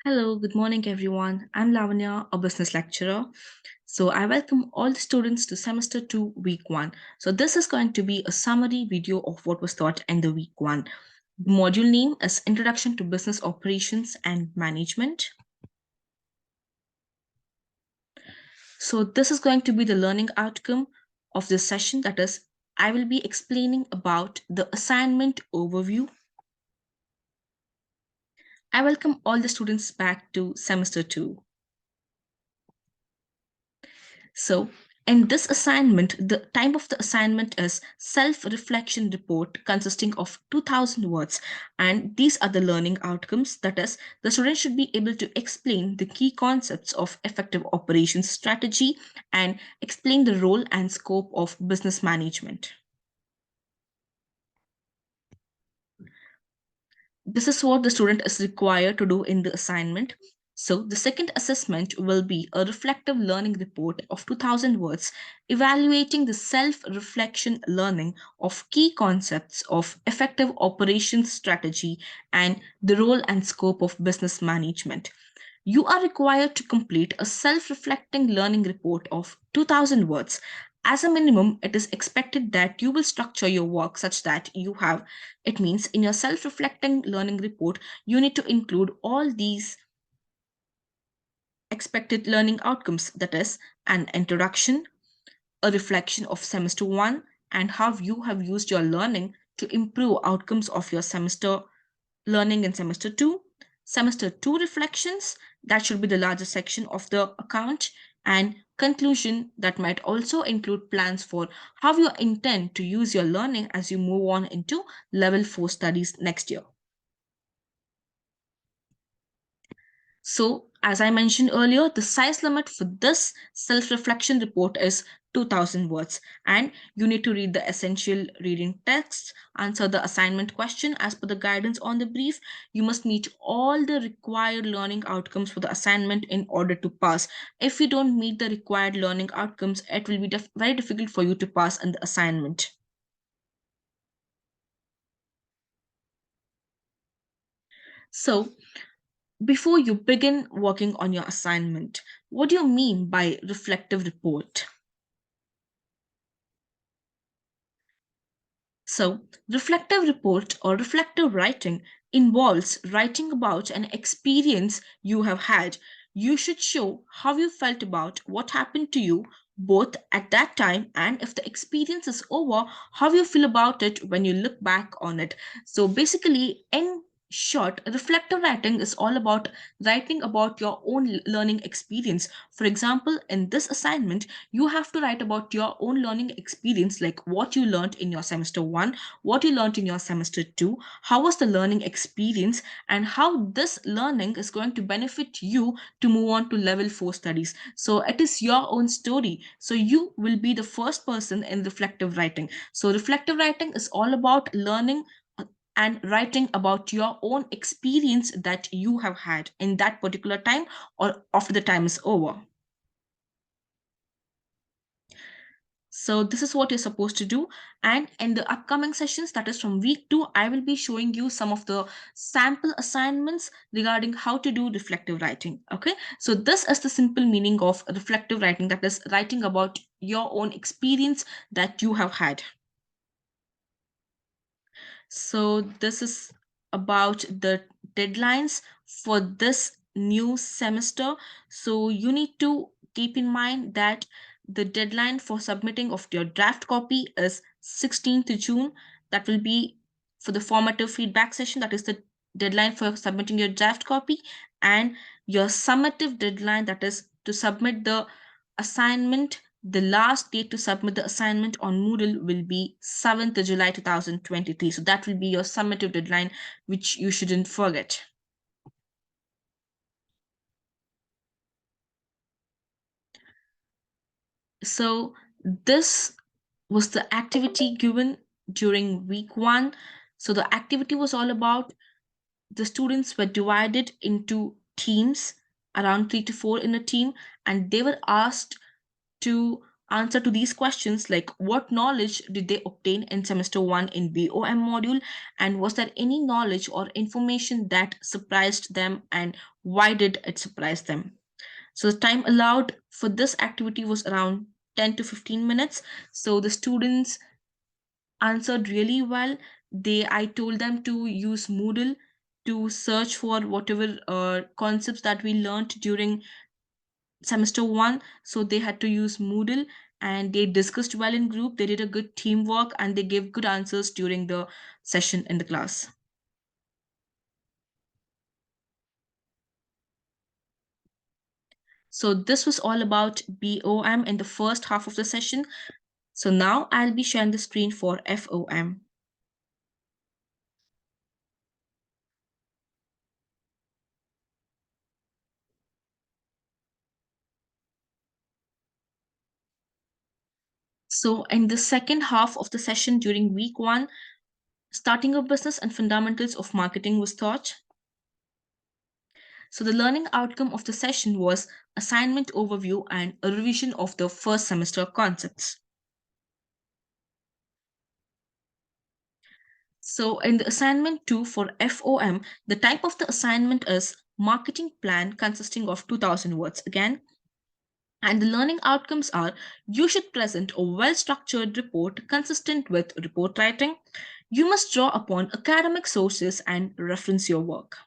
Hello, good morning, everyone. I'm Lavanya, a business lecturer. So, I welcome all the students to semester 2, week 1. So, this is going to be a summary video of what was taught in the week 1. The module name is Introduction to Business Operations and Management. So, this is going to be the learning outcome of this session. That is, I will be explaining about the assignment overview. I welcome all the students back to semester 2. So, in this assignment, the type of the assignment is self-reflection report consisting of 2000 words. And these are the learning outcomes. That is, the student should be able to explain the key concepts of effective operations strategy and explain the role and scope of business management. This is what the student is required to do in the assignment. So the second assessment will be a reflective learning report of 2000 words evaluating the self-reflection learning of key concepts of effective operations strategy and the role and scope of business management. You are required to complete a self reflecting learning report of 2000 words. As a minimum, it is expected that you will structure your work such that you have, it means in your self reflecting learning report, you need to include all these expected learning outcomes, that is, an introduction, a reflection of semester 1, and how you have used your learning to improve outcomes of your semester learning in semester 2. Semester 2 reflections, that should be the larger section of the account, and conclusion that might also include plans for how you intend to use your learning as you move on into level 4 studies next year. So, as I mentioned earlier, the size limit for this self-reflection report is 2000 words, and you need to read the essential reading text, answer the assignment question as per the guidance on the brief. You must meet all the required learning outcomes for the assignment in order to pass. If you don't meet the required learning outcomes, it will be very difficult for you to pass in the assignment. So, before you begin working on your assignment, what do you mean by reflective report? So, reflective report or reflective writing involves writing about an experience you have had. You should show how you felt about what happened to you both at that time, and if the experience is over, how you feel about it when you look back on it. So basically, in short, reflective writing is all about writing about your own learning experience. For example, in this assignment, you have to write about your own learning experience, like what you learned in your semester 1, what you learned in your semester 2, how was the learning experience, and how this learning is going to benefit you to move on to level 4 studies. So it is your own story. So you will be the first person in reflective writing. So reflective writing is all about learning and writing about your own experience that you have had in that particular time or after the time is over. So this is what you're supposed to do. And in the upcoming sessions, that is from week 2, I will be showing you some of the sample assignments regarding how to do reflective writing. Okay. So this is the simple meaning of reflective writing, that is writing about your own experience that you have had. So this is about the deadlines for this new semester. So you need to keep in mind that the deadline for submitting of your draft copy is 16th June. That will be for the formative feedback session. That is the deadline for submitting your draft copy, and your summative deadline, that is to submit the assignment. The last date to submit the assignment on Moodle will be 7th July 2023. So that will be your summative deadline, which you shouldn't forget. So this was the activity given during week 1. So the activity was all about the students were divided into teams, around 3 to 4 in a team, and they were asked to answer to these questions, like what knowledge did they obtain in semester 1 in BOM module, and was there any knowledge or information that surprised them, and why did it surprise them? So the time allowed for this activity was around 10 to 15 minutes. So the students answered really well. I told them to use Moodle to search for whatever concepts that we learned during semester 1. So they had to use Moodle, and they discussed well in group. They did a good teamwork, and they gave good answers during the session in the class. So this was all about BOM in the first half of the session. So now I'll be sharing the screen for FOM. So in the second half of the session during week 1, starting a business and fundamentals of marketing was taught. So the learning outcome of the session was assignment overview and a revision of the first semester concepts. So in the assignment 2 for FOM, the type of the assignment is marketing plan consisting of 2000 words again. And the learning outcomes are you should present a well structured report consistent with report writing. You must draw upon academic sources and reference your work.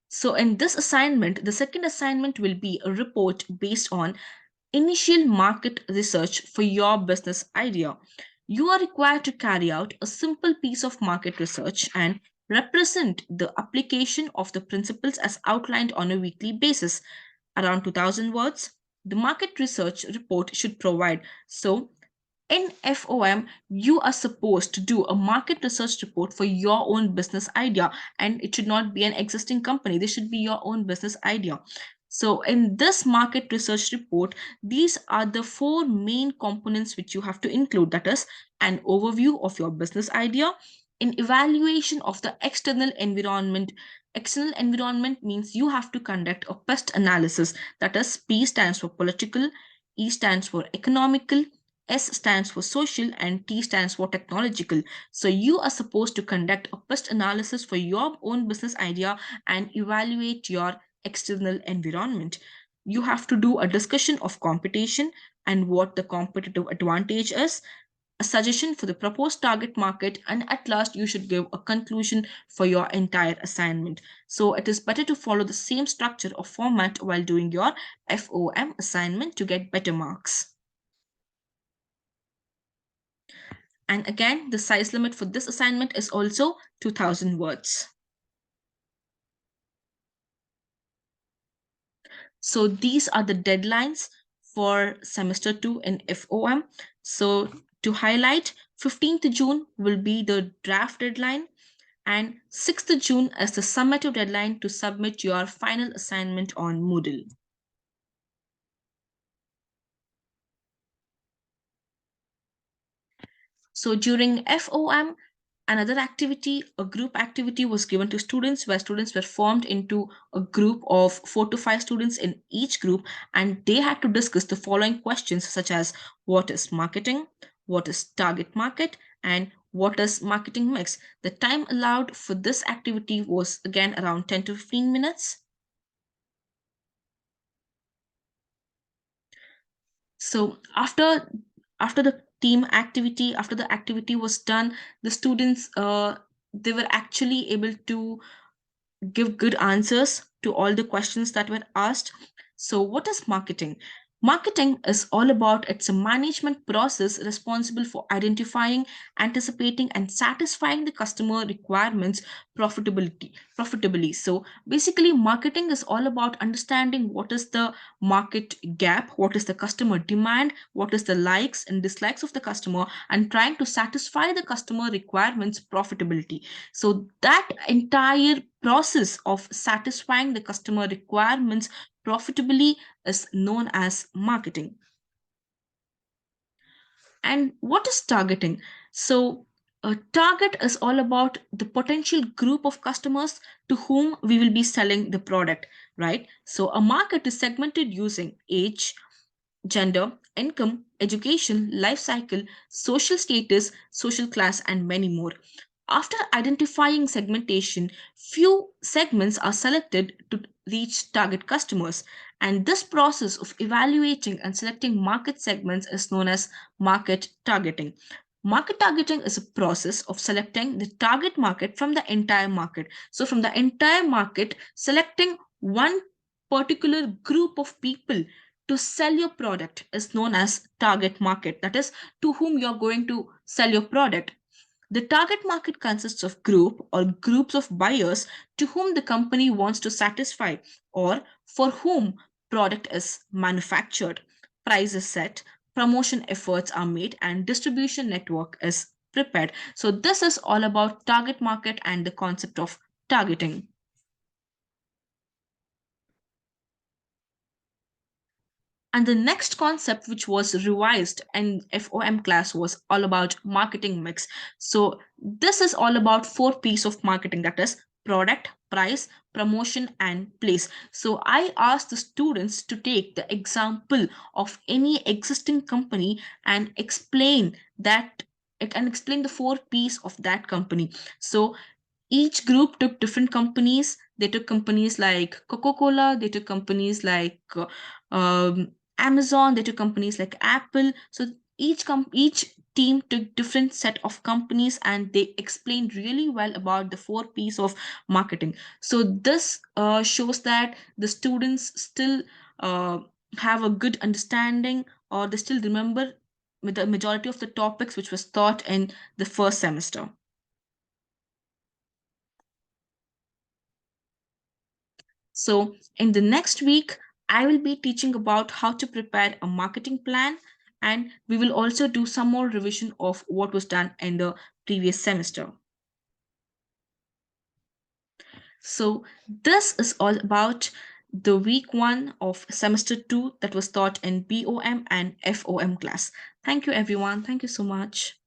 So, in this assignment, the second assignment will be a report based on initial market research for your business idea. You are required to carry out a simple piece of market research and represent the application of the principles as outlined on a weekly basis. Around 2000 words, the market research report should provide. So, in FOM, you are supposed to do a market research report for your own business idea, and it should not be an existing company. This should be your own business idea. So, in this market research report, these are the four main components which you have to include, that is, an overview of your business idea, an evaluation of the external environment. External environment means you have to conduct a pest analysis, that is, P stands for political, E stands for economical, S stands for social, and T stands for technological. So you are supposed to conduct a pest analysis for your own business idea and evaluate your external environment. You have to do a discussion of competition and what the competitive advantage is, a suggestion for the proposed target market, and at last you should give a conclusion for your entire assignment. So it is better to follow the same structure or format while doing your FOM assignment to get better marks. And again, the size limit for this assignment is also 2000 words. So these are the deadlines for semester 2 in FOM. So to highlight, 15th June will be the draft deadline, and 6th June is the summative deadline to submit your final assignment on Moodle. So during FOM, another activity, a group activity was given to students, where students were formed into a group of 4 to 5 students in each group, and they had to discuss the following questions, such as what is marketing, what is target market, and what is marketing mix. The time allowed for this activity was again around 10 to 15 minutes. So after the team activity, after the activity was done, the students they were actually able to give good answers to all the questions that were asked. So, what is marketing? Marketing is all about it's a management process responsible for identifying, anticipating, and satisfying the customer requirements profitably. So basically, marketing is all about understanding what is the market gap, what is the customer demand, what is the likes and dislikes of the customer, and trying to satisfy the customer requirements profitability. So that entire process of satisfying the customer requirements profitably is known as marketing. And what is targeting? So a target is all about the potential group of customers to whom we will be selling the product, right? So a market is segmented using age, gender, income, education, life cycle, social status, social class, and many more. After identifying segmentation, few segments are selected to reach target customers. And this process of evaluating and selecting market segments is known as market targeting. Market targeting is a process of selecting the target market from the entire market. So, from the entire market, selecting one particular group of people to sell your product is known as target market. That is, to whom you're going to sell your product. The target market consists of group or groups of buyers to whom the company wants to satisfy or for whom product is manufactured. Price is set, promotion efforts are made, and distribution network is prepared. So this is all about target market and the concept of targeting. And the next concept, which was revised in FOM class, was all about marketing mix. So, this is all about four P's of marketing, that is, product, price, promotion, and place. So, I asked the students to take the example of any existing company and explain that it and explain the four P's of that company. So, each group took different companies. They took companies like Coca-Cola, they took companies like Amazon, they took companies like Apple. So each team took different set of companies and they explained really well about the four P's of marketing. So this shows that the students still uh, have a good understanding, or they still remember with the majority of the topics which was taught in the first semester. So, in the next week, I will be teaching about how to prepare a marketing plan, and we will also do some more revision of what was done in the previous semester. So, this is all about the week one of semester two that was taught in BOM and FOM class. Thank you, everyone. Thank you so much.